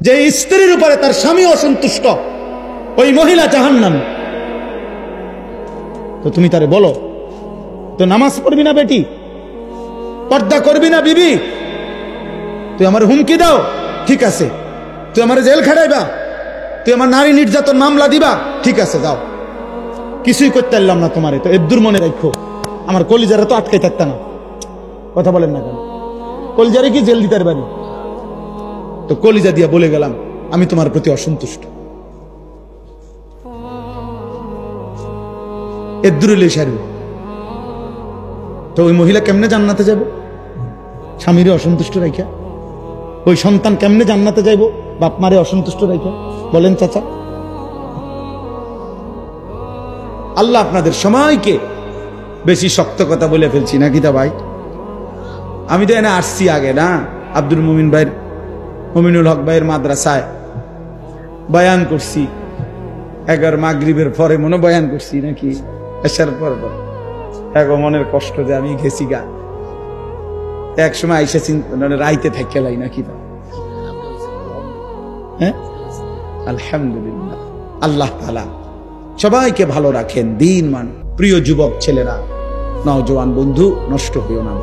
যে স্ত্রীর উপরে তার স্বামী অসন্তুষ্ট, ওই মহিলা জাহান্নামী। তো তুমি তারে বলো, তো নামাজ পড়বি না বেটি, পর্দা করবি না বিবি, তুই আমার হুমকি দাও, ঠিক আছে, তুই আমার জেল খাটাইবা, তুই আমার নারী নির্যাতন মামলা দিবা, ঠিক আছে যাও, কিছুই করতে পারলাম না তোমারে, তো এর দূর মনে রাখো, আমার কলিজারা তো আটকে থাকতা না। কথা বলেন না কেন? কলিজারে কি জেল দিতে পারি? তো কলিজা দিয়া বলে গেলাম আমি তোমার প্রতি অসন্তুষ্ট। এর দূরে লেসারি। তো ওই মহিলা কেমনে জান্নাতে যাবে? স্বামীরে অসন্তুষ্ট রাখা। ওই সন্তান কেমনে জান্নাতে যাইব বাপ মারে অসন্তুষ্ট রাখা? বলেন চাচা। আল্লাহ আপনাদের সময়কে বেশি শক্ত কথা বলে ফেলছি নাকি তা ভাই? আমি তো এনে আসছি আগে না, আব্দুল মুমিন ভাইয়ের, মুমিনুল হক ভাইয়ের মাদ্রাসায় বয়ান করছি, 11 মাগরিবের পরে মনে বয়ান করছি নাকি, এসার পর এখন মনের কষ্ট যে আমি গেছি গা, এক সময় আইসা রাইতে থাকে লাই নাকি। হ্যাঁ, আলহামদুলিল্লাহ, আল্লাহ তাআলা সবাইকে ভালো রাখেন, দিন মান। প্রিয় যুবক ছেলেরা, নওজোয়ান বন্ধু, নষ্ট হইও না।